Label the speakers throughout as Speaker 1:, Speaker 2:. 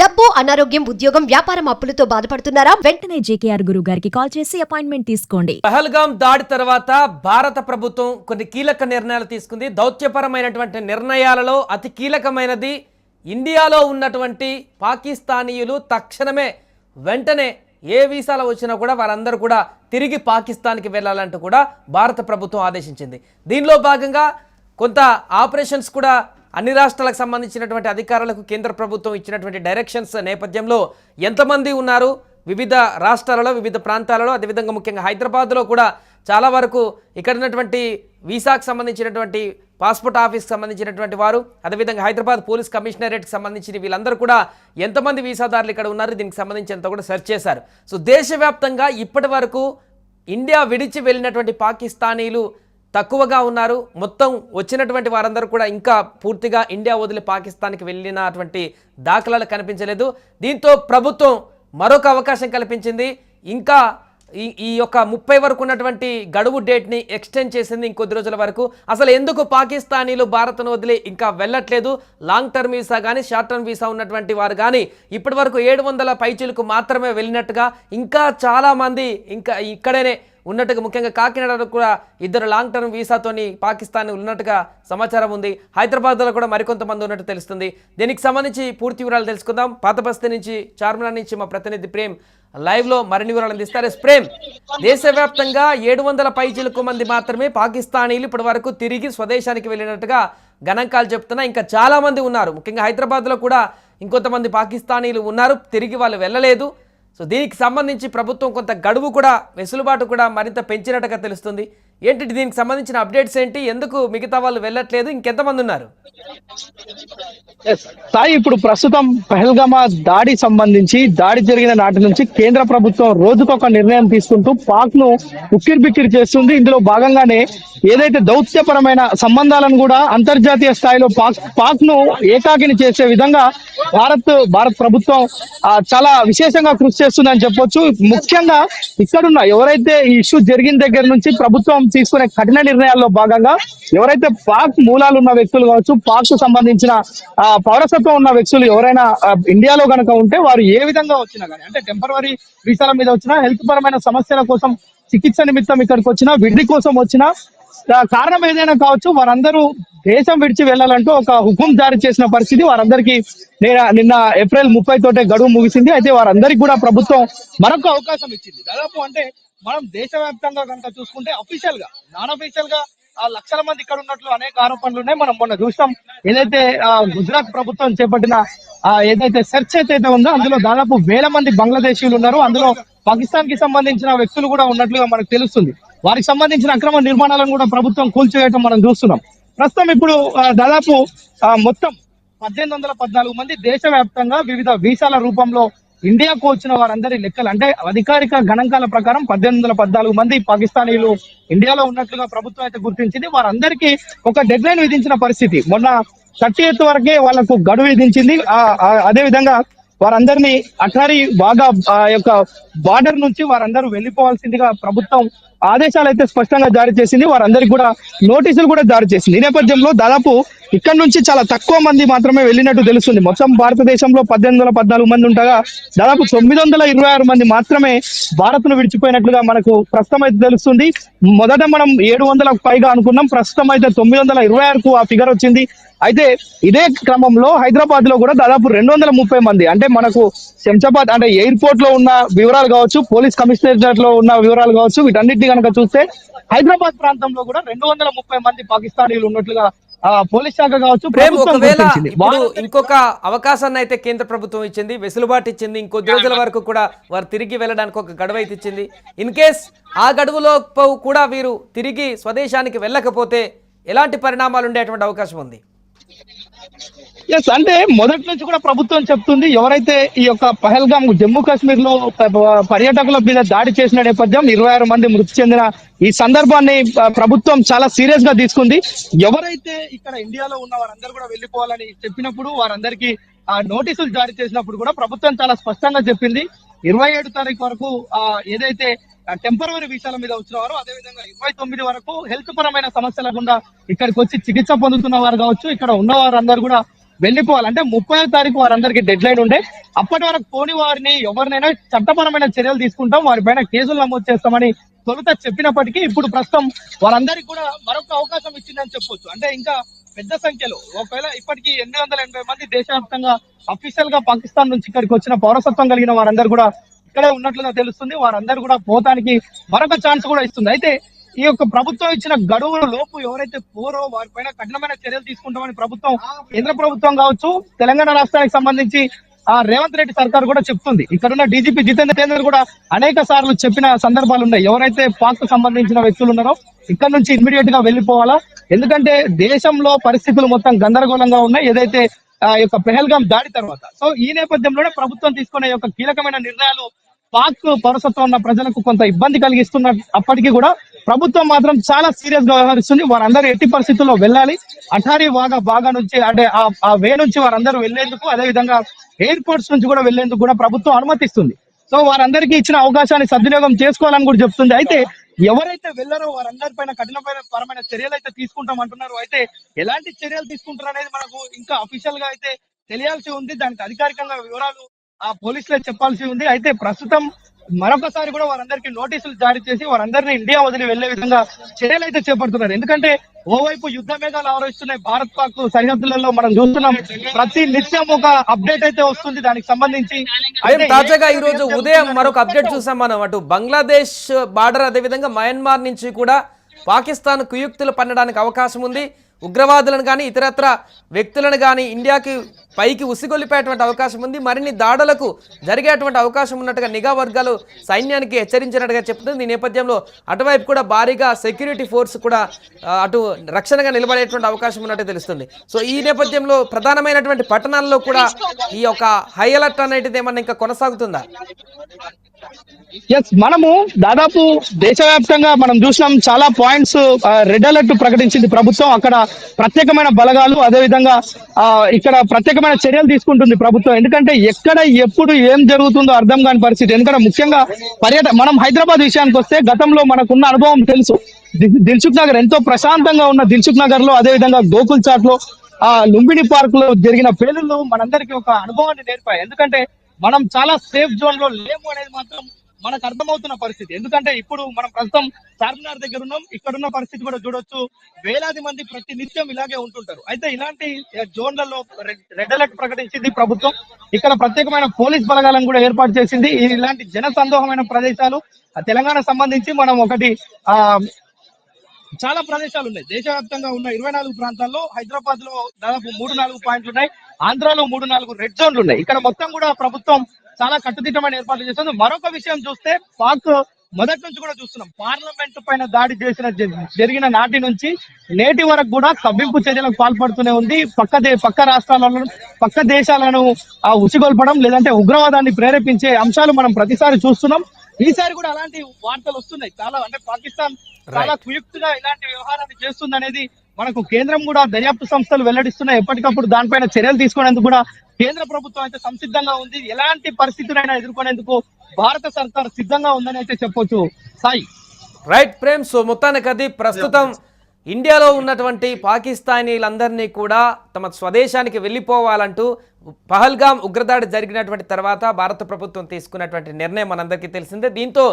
Speaker 1: డబ్బు, అనారోగ్యం, ఉద్యోగం, వ్యాపారం అప్పులతో బాధపడుతున్నారా?
Speaker 2: వెంటనే జేకేఆర్ గురువు గారికి కాల్ చేసి అపాయింట్మెంట్ తీసుకోండి.
Speaker 3: పహల్గాం దాడి తర్వాత భారత ప్రభుత్వం కొన్ని కీలక నిర్ణయాలు తీసుకుంది. దౌత్యపరమైనటువంటి నిర్ణయాలలో అతి కీలకమైనది ఇండియాలో ఉన్నటువంటి పాకిస్తానీయులు తక్షణమే వెంటనే ఏ వీసాలో వచ్చినా కూడా వారందరూ కూడా తిరిగి పాకిస్తాన్కి వెళ్ళాలంటూ కూడా భారత ప్రభుత్వం ఆదేశించింది. దీనిలో భాగంగా కొంత ఆపరేషన్స్ కూడా అన్ని రాష్ట్రాలకు సంబంధించినటువంటి అధికారులకు కేంద్ర ప్రభుత్వం ఇచ్చినటువంటి డైరెక్షన్స్ నేపథ్యంలో ఎంతమంది ఉన్నారు వివిధ రాష్ట్రాలలో, వివిధ ప్రాంతాలలో, అదేవిధంగా ముఖ్యంగా హైదరాబాద్లో కూడా చాలా వరకు ఇక్కడ ఉన్నటువంటి వీసాకు సంబంధించినటువంటి పాస్పోర్ట్ ఆఫీస్కి సంబంధించినటువంటి వారు, అదేవిధంగా హైదరాబాద్ పోలీస్ కమిషనరేట్కి సంబంధించిన వీళ్ళందరూ కూడా ఎంతమంది వీసాదారులు ఇక్కడ ఉన్నారు దీనికి సంబంధించి అంతా కూడా సెర్చ్ చేశారు. సో దేశవ్యాప్తంగా ఇప్పటి వరకు ఇండియా విడిచి వెళ్ళినటువంటి పాకిస్తానీలు తక్కువగా ఉన్నారు. మొత్తం వచ్చినటువంటి వారందరూ కూడా ఇంకా పూర్తిగా ఇండియా వదిలి పాకిస్తాన్కి వెళ్ళినటువంటి దాఖలాలు కనిపించలేదు. దీంతో ప్రభుత్వం మరొక అవకాశం కల్పించింది. ఇంకా ఈ యొక్క 30 వరకు ఉన్నటువంటి గడువు డేట్ని ఎక్స్టెండ్ చేసింది ఇంకొద్ది రోజుల వరకు. అసలు ఎందుకు పాకిస్తానీలు భారత్ను వదిలి ఇంకా వెళ్ళట్లేదు? లాంగ్ టర్మ్ వీసా కానీ షార్ట్ టర్మ్ వీసా ఉన్నటువంటి వారు కానీ ఇప్పటి వరకు 700 పైచీలకు మాత్రమే వెళ్ళినట్టుగా, ఇంకా చాలామంది ఇంకా ఇక్కడనే ఉన్నట్టుగా, ముఖ్యంగా కాకినాడలో కూడా 2 లాంగ్ టర్మ్ వీసాతోని పాకిస్తాన్ ఉన్నట్టుగా సమాచారం ఉంది. హైదరాబాద్లో కూడా మరికొంతమంది ఉన్నట్టు తెలుస్తుంది. దీనికి సంబంధించి పూర్తి వివరాలు తెలుసుకుందాం. పాతబస్తీ నుంచి, చార్మినార్ నుంచి మా ప్రతినిధి ప్రేమ్ లైవ్లో మరిన్ని వివరాలు అందిస్తారు. ప్రేమ్, దేశవ్యాప్తంగా 700 పైచీలకు మంది మాత్రమే పాకిస్తానీలు ఇప్పటి వరకు తిరిగి స్వదేశానికి వెళ్ళినట్టుగా గణాంకాలు చెప్తున్నా. ఇంకా చాలామంది ఉన్నారు. ముఖ్యంగా హైదరాబాద్లో కూడా ఇంకొంతమంది పాకిస్తానీలు ఉన్నారు, తిరిగి వాళ్ళు వెళ్ళలేదు. సో దీనికి సంబంధించి ప్రభుత్వం కొంత గడువు కూడా, వెసులుబాటు కూడా మరింత పెంచినట్టుగా తెలుస్తుంది. ఏంటి దీనికి సంబంధించిన అప్డేట్స్ ఏంటి? ఎందుకు మిగతా వాళ్ళు వెళ్ళట్లేదు? ఇంకెంతమంది ఉన్నారు?
Speaker 4: సాయి, ఇప్పుడు ప్రస్తుతం పహల్గామా దాడి సంబంధించి దాడి జరిగిన నాటి నుంచి కేంద్ర ప్రభుత్వం రోజుకొక నిర్ణయం తీసుకుంటూ పాక్ ను ఉక్కిరిబిక్కిరి చేస్తుంది. ఇందులో భాగంగానే ఏదైతే దౌత్యపరమైన సంబంధాలను కూడా అంతర్జాతీయ స్థాయిలో పాక్ ను ఏకాకిని చేసే విధంగా భారత్ ప్రభుత్వం చాలా విశేషంగా కృషి చేస్తుందని చెప్పొచ్చు. ముఖ్యంగా ఇక్కడున్న ఎవరైతే ఈ ఇష్యూ జరిగిన దగ్గర నుంచి ప్రభుత్వం తీసుకునే కఠిన నిర్ణయాల్లో భాగంగా ఎవరైతే పాక్ మూలాలు ఉన్న వ్యక్తులు కావచ్చు, పాక్ కు సంబంధించిన పౌరసత్వం ఉన్న వ్యక్తులు ఎవరైనా ఇండియాలో గనక ఉంటే వారు ఏ విధంగా వచ్చినా కానీ, అంటే టెంపరరీ వీసాల మీద వచ్చినా, హెల్త్ పరమైన సమస్యల కోసం చికిత్స నిమిత్తం ఇక్కడికి వచ్చినా, విడిది కోసం వచ్చినా, కారణం ఏదైనా కావచ్చు, వారందరూ దేశం విడిచి వెళ్లాలంటూ ఒక హుకుం జారీ చేసిన పరిస్థితి. వారందరికీ నిన్న ఏప్రిల్ 30 తోటే గడువు ముగిసింది. అయితే వారందరికీ కూడా ప్రభుత్వం మరొక అవకాశం ఇచ్చింది. దాదాపు అంటే మనం దేశవ్యాప్తంగా కనుక చూసుకుంటే అఫీషియల్ గా, నాన్ అఫీషియల్ గా లక్షల మంది ఇక్కడ ఉన్నట్లు అనేక ఆరోపణలు ఉన్నాయి. మనం మొన్న చూసాం ఏదైతే గుజరాత్ ప్రభుత్వం చేపట్టిన ఏదైతే సెర్చ్ అయితే ఉందో అందులో దాదాపు 1000 మంది బంగ్లాదేశీయులు ఉన్నారు. అందులో పాకిస్తాన్ కి సంబంధించిన వ్యక్తులు కూడా ఉన్నట్లుగా మనకు తెలుస్తుంది. వారికి సంబంధించిన అక్రమ నిర్మాణాలను కూడా ప్రభుత్వం కూల్చివేయటం మనం చూస్తున్నాం. ప్రస్తుతం ఇప్పుడు దాదాపు మొత్తం 1814 మంది దేశవ్యాప్తంగా వివిధ వీసాల రూపంలో ఇండియాకు వచ్చిన వారందరి లెక్కలు, అంటే అధికారిక గణాంకాల ప్రకారం 1814 మంది పాకిస్తానీలు ఇండియాలో ఉన్నట్లుగా ప్రభుత్వం అయితే గుర్తించింది. వారందరికీ ఒక డెడ్ లైన్ విధించిన పరిస్థితి. మొన్న 30th వరకే వాళ్లకు గడువు విధించింది. అదే విధంగా వారందరినీ అటారీ వాగా యొక్క బార్డర్ నుంచి వారందరూ వెళ్లిపోవాల్సిందిగా ప్రభుత్వం ఆదేశాలు అయితే స్పష్టంగా జారీ చేసింది. వారందరికీ కూడా నోటీసులు కూడా జారీ చేసింది. ఈ నేపథ్యంలో దాదాపు ఇక్కడ నుంచి చాలా తక్కువ మంది మాత్రమే వెళ్ళినట్టు తెలుస్తుంది. మొత్తం భారతదేశంలో 1814 మంది ఉండగా దాదాపు 926 మంది మాత్రమే భారత్ ను విడిచిపోయినట్లుగా మనకు ప్రస్తుతం అయితే తెలుస్తుంది. మొదట మనం 700కు పైగా అనుకున్నాం, ప్రస్తుతం అయితే 926కు ఆ ఫిగర్ వచ్చింది. అయితే ఇదే క్రమంలో హైదరాబాద్ లో కూడా దాదాపు 230 మంది, అంటే మనకు శంషాబాద్ అంటే ఎయిర్పోర్ట్ లో ఉన్న వివరాలు కావచ్చు, పోలీస్ కమిషనరేట్ లో ఉన్న వివరాలు కావచ్చు, వీటన్నిటిని కనుక చూస్తే హైదరాబాద్ ప్రాంతంలో కూడా 230 మంది పాకిస్తానీలు ఉన్నట్లుగా పోలీస్ శాఖ కావచ్చు
Speaker 3: ఇంకొక అవకాశాన్ని అయితే కేంద్ర ప్రభుత్వం ఇచ్చింది, వెసులుబాటు ఇచ్చింది. ఇంకొద్ది రోజుల వరకు కూడా వారు తిరిగి వెళ్ళడానికి ఒక గడువు అయితే ఇచ్చింది. ఇన్ కేస్ ఆ గడువులో కూడా వీరు తిరిగి స్వదేశానికి వెళ్ళకపోతే ఎలాంటి పరిణామాలు ఉండేటువంటి అవకాశం ఉంది?
Speaker 4: అంటే మొదటి నుంచి కూడా ప్రభుత్వం చెప్తుంది, ఎవరైతే ఈ యొక్క పహల్గామ్ జమ్మూ కాశ్మీర్ లో పర్యాటకుల మీద దాడి చేసిన నేపథ్యం 26 మంది మృతి చెందిన ఈ సందర్భాన్ని ప్రభుత్వం చాలా సీరియస్ గా తీసుకుంది. ఎవరైతే ఇక్కడ ఇండియాలో ఉన్న వారందరూ కూడా వెళ్లిపోవాలని చెప్పినప్పుడు, వారందరికీ నోటీసులు జారీ చేసినప్పుడు కూడా ప్రభుత్వం చాలా స్పష్టంగా చెప్పింది 27 తారీఖు వరకు ఏదైతే టెంపరరీ వీసాల మీద వచ్చినవారు, అదేవిధంగా 29 వరకు హెల్త్ పరమైన సమస్యల గుండా ఇక్కడికి వచ్చి చికిత్స పొందుతున్న వారు కావచ్చు, ఇక్కడ ఉన్న వారందరూ కూడా వెళ్ళిపోవాలి. అంటే 30వ తారీఖు వారందరికీ డెడ్ లైన్ ఉండే. అప్పటి వరకు పోని వారిని ఎవరినైనా చట్టపరమైన చర్యలు తీసుకుంటాం, వారిపైన కేసులు నమోదు చేస్తామని తొలుత చెప్పినప్పటికీ ఇప్పుడు ప్రస్తుతం వారందరికీ కూడా మరొక అవకాశం ఇచ్చిందని చెప్పొచ్చు. అంటే ఇంకా పెద్ద సంఖ్యలో ఒకవేళ ఇప్పటికీ 880 మంది దేశవ్యాప్తంగా అఫీషియల్ గా పాకిస్తాన్ నుంచి ఇక్కడికి వచ్చిన పౌరసత్వం కలిగిన వారందరూ కూడా ఇక్కడే ఉన్నట్లుగా తెలుస్తుంది. వారందరూ కూడా పోతానికి మరొక ఛాన్స్ కూడా ఇస్తుంది. అయితే ఈ యొక్క ప్రభుత్వం ఇచ్చిన గడువుల లోపు ఎవరైతే పోరో వారిపైన కఠినమైన చర్యలు తీసుకుంటామని ప్రభుత్వం, కేంద్ర ప్రభుత్వం కావచ్చు, తెలంగాణ రాష్ట్రానికి సంబంధించి రేవంత్ రెడ్డి సర్కార్ కూడా చెప్తుంది. ఇక్కడున్న డీజీపీ జితేందర్ కూడా అనేక సార్లు చెప్పిన సందర్భాలు ఉన్నాయి. ఎవరైతే పాక్ కు సంబంధించిన వ్యక్తులు ఉన్నారో ఇక్కడ నుంచి ఇమ్మీడియట్ గా వెళ్ళిపోవాలా, ఎందుకంటే దేశంలో పరిస్థితులు మొత్తం గందరగోళంగా ఉన్నాయి ఏదైతే యొక్క పెహల్గాం దాడి తర్వాత. సో ఈ నేపథ్యంలోనే ప్రభుత్వం తీసుకునే యొక్క కీలకమైన నిర్ణయాలు పాక్ పౌరసత్వం ఉన్న ప్రజలకు కొంత ఇబ్బంది కలిగిస్తున్న అప్పటికీ కూడా ప్రభుత్వం మాత్రం చాలా సీరియస్ గా వ్యవహరిస్తుంది. వారందరూ ఎట్టి పరిస్థితుల్లో వెళ్ళాలి. అఠారీ బాగా నుంచి అంటే ఆ వే నుంచి వారందరూ వెళ్లేందుకు, అదేవిధంగా ఎయిర్పోర్ట్స్ నుంచి కూడా వెళ్లేందుకు కూడా ప్రభుత్వం అనుమతిస్తుంది. సో వారందరికీ ఇచ్చిన అవకాశాన్ని సద్వినియోగం చేసుకోవాలని కూడా చెప్తుంది. అయితే ఎవరైతే వెళ్లారో వారందరిపైన కఠినపరమైన చర్యలు అయితే తీసుకుంటాం అంటున్నారు. అయితే ఎలాంటి చర్యలు తీసుకుంటారు అనేది మనకు ఇంకా అఫీషియల్ గా అయితే తెలియాల్సి ఉంది. దానికి అధికారికంగా వివరాలు పోలీసులే చెప్పాల్సి ఉంది. అయితే ప్రస్తుతం మరొకసారి కూడా వారందరికీ నోటీసులు జారీ చేసి వారందరినీ ఇండియా వదిలి వెళ్లే విధంగా చర్యలు అయితే చేపడుతున్నారు. ఎందుకంటే ఓవైపు యుద్ధ మేఘాలు ఆవరిస్తున్నాయి భారత్ పాక్ సరిహద్దులలో. మనం చూస్తున్నాం ప్రతి నిత్యం ఒక అప్డేట్ అయితే వస్తుంది దానికి సంబంధించి.
Speaker 3: తాజాగా ఈ రోజు ఉదయం మరొక అప్డేట్ చూసాం మనం. అటు బంగ్లాదేశ్ బార్డర్, అదేవిధంగా మయన్మార్ నుంచి కూడా పాకిస్తాన్ కుయుక్తులు పన్నడానికి అవకాశం ఉంది. ఉగ్రవాదులను కానీ ఇతరత్ర వ్యక్తులను కానీ ఇండియాకి పైకి ఉసిగొల్లిపోయేటువంటి అవకాశం ఉంది. మరిన్ని దాడులకు జరిగేటువంటి అవకాశం ఉన్నట్టుగా నిఘా వర్గాలు సైన్యానికి హెచ్చరించినట్టుగా చెప్తుంది. ఈ నేపథ్యంలో అటువైపు కూడా భారీగా సెక్యూరిటీ ఫోర్స్ కూడా అటు రక్షణగా నిలబడేటువంటి అవకాశం ఉన్నట్టు తెలుస్తుంది. సో ఈ నేపథ్యంలో ప్రధానమైనటువంటి పట్టణాల్లో కూడా ఈ యొక్క హై అలర్ట్ అనేది ఏమన్నా ఇంకా కొనసాగుతుందా?
Speaker 4: మనము దాదాపు దేశవ్యాప్తంగా మనం చూసినాం చాలా పాయింట్స్ రెడ్ అలర్ట్ ప్రకటించింది ప్రభుత్వం. అక్కడ ప్రత్యేకమైన బలగాలు, అదేవిధంగా ఇక్కడ ప్రత్యేకమైన చర్యలు తీసుకుంటుంది ప్రభుత్వం. ఎందుకంటే ఎక్కడ ఎప్పుడు ఏం జరుగుతుందో అర్థం కాని పరిస్థితి. ఎందుకంటే ముఖ్యంగా మనం హైదరాబాద్ విషయానికి వస్తే గతంలో మనకున్న అనుభవం తెలుసు. దిల్సుఖ్ నగర్ ఎంతో ప్రశాంతంగా ఉన్న దిల్సుఖ్ నగర్ లో, అదేవిధంగా గోకుల్ చాట్ లో, లుంబిని పార్క్ లో జరిగిన పేలుళ్లు మనందరికీ ఒక అనుభవాన్ని నేర్పాయి. ఎందుకంటే మనం చాలా సేఫ్ జోన్ లో లేము అనేది మాత్రం మనకు అర్థమవుతున్న పరిస్థితి. ఎందుకంటే ఇప్పుడు మనం ప్రస్తుతం చార్మినార్ దగ్గర ఉన్నాం. ఇక్కడున్న పరిస్థితి కూడా చూడొచ్చు. వేలాది మంది ప్రతి నిత్యం ఇలాగే ఉంటుంటారు. అయితే ఇలాంటి జోన్లలో రెడ్ అలర్ట్ ప్రకటించింది ప్రభుత్వం. ఇక్కడ ప్రత్యేకమైన పోలీస్ బలగాలను కూడా ఏర్పాటు చేసింది. ఇలాంటి జన సందోహమైన ప్రదేశాలు తెలంగాణ సంబంధించి మనం ఒకటి చాలా ప్రదేశాలు ఉన్నాయి. దేశవ్యాప్తంగా ఉన్న 24 ప్రాంతాల్లో హైదరాబాద్ లో దాదాపు 3-4 పాయింట్లు ఉన్నాయి. ఆంధ్రాలో 3-4 రెడ్ జోన్లు ఉన్నాయి. ఇక్కడ మొత్తం కూడా ప్రభుత్వం చాలా కట్టుదిట్టమైన ఏర్పాట్లు చేస్తుంది. మరొక విషయం చూస్తే పాక్ మొదటి నుంచి కూడా చూస్తున్నాం, పార్లమెంట్ పైన దాడి జరిగిన నాటి నుంచి నేటి వరకు కూడా కవ్వింపు చర్యలకు పాల్పడుతూనే ఉంది. పక్క రాష్ట్రాలను, పక్క దేశాలను ఉసిగొల్పడం, లేదంటే ఉగ్రవాదాన్ని ప్రేరేపించే అంశాలు మనం ప్రతిసారి చూస్తున్నాం. ఈసారి కూడా అలాంటి వార్తలు వస్తున్నాయి చాలా. అంటే పాకిస్తాన్ చాలా కుయుక్తిగా ఇలాంటి వ్యవహారాన్ని చేస్తుంది అనేది మనకు కేంద్రం కూడా దర్యాప్తు సంస్థలు వెల్లడిస్తున్నాయి. ఎప్పటికప్పుడు దానిపైన చర్యలు తీసుకునేందుకు కూడా కేంద్ర ప్రభుత్వం అయితే సంసిద్ధంగా ఉంది. ఎలాంటి పరిస్థితులైనా ఎదుర్కొనేందుకు భారత సర్కార్ సిద్ధంగా ఉందని అయితే చెప్పొచ్చు. సాయి
Speaker 3: రైట్ ప్రేమ్. సో మొత్తానికి అది ప్రస్తుతం ఇండియాలో ఉన్నటువంటి పాకిస్తానీలందరినీ కూడా తమ స్వదేశానికి వెళ్ళిపోవాలంటూ పహల్గాం ఉగ్రదాడి జరిగినటువంటి తర్వాత భారత ప్రభుత్వం తీసుకున్నటువంటి నిర్ణయం మనందరికీ తెలిసిందే. దీంతో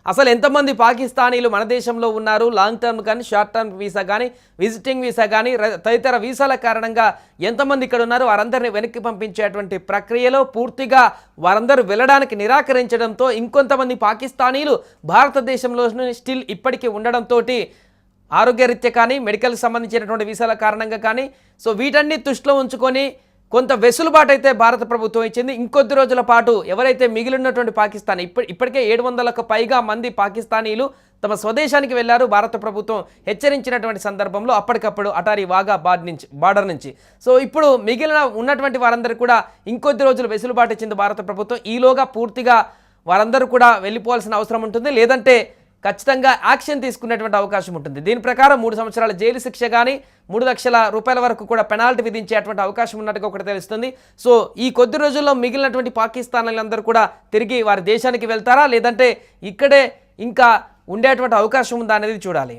Speaker 3: అసలు ఎంతమంది పాకిస్తానీలు మన దేశంలో ఉన్నారు, లాంగ్ టర్మ్ కానీ షార్ట్ టర్మ్ వీసా కానీ విజిటింగ్ వీసా కానీ తదితర వీసాల కారణంగా ఎంతమంది ఇక్కడ ఉన్నారు, వారందరినీ వెనక్కి పంపించేటువంటి ప్రక్రియలో పూర్తిగా వారందరూ వెళ్ళడానికి నిరాకరించడంతో ఇంకొంతమంది పాకిస్తానీలు భారతదేశంలో స్టిల్ ఇప్పటికీ ఉండడంతో ఆరోగ్యరీత్యా కానీ మెడికల్కి సంబంధించినటువంటి వీసాల కారణంగా కానీ సో వీటన్ని దృష్టిలో ఉంచుకొని కొంత వెసులుబాటు అయితే భారత ప్రభుత్వం ఇచ్చింది. ఇంకొద్ది రోజుల పాటు ఎవరైతే మిగిలినటువంటి పాకిస్తాన్ ఇప్పటికే 700కు పైగా మంది పాకిస్తానీలు తమ స్వదేశానికి వెళ్లారు. భారత ప్రభుత్వం హెచ్చరించినటువంటి సందర్భంలో అప్పటికప్పుడు అటారీ వాఘా బార్డర్ నుంచి సో ఇప్పుడు మిగిలిన ఉన్నటువంటి వారందరూ కూడా ఇంకొద్ది రోజులు వెసులుబాటు ఇచ్చింది భారత ప్రభుత్వం. ఈలోగా పూర్తిగా వారందరూ కూడా వెళ్ళిపోవాల్సిన అవసరం ఉంటుంది, లేదంటే ఖచ్చితంగా యాక్షన్ తీసుకునేటువంటి అవకాశం ఉంటుంది. దీని ప్రకారం 3 సంవత్సరాల జైలు శిక్ష కానీ 3 లక్షల రూపాయల వరకు కూడా పెనాల్టీ విధించేటువంటి అవకాశం ఉన్నట్టుగా ఒకటి తెలుస్తుంది. సో ఈ కొద్ది రోజుల్లో మిగిలినటువంటి పాకిస్తానీలందరూ కూడా తిరిగి వారి దేశానికి వెళ్తారా, లేదంటే ఇక్కడే ఇంకా ఉండేటువంటి అవకాశం ఉందా అనేది చూడాలి.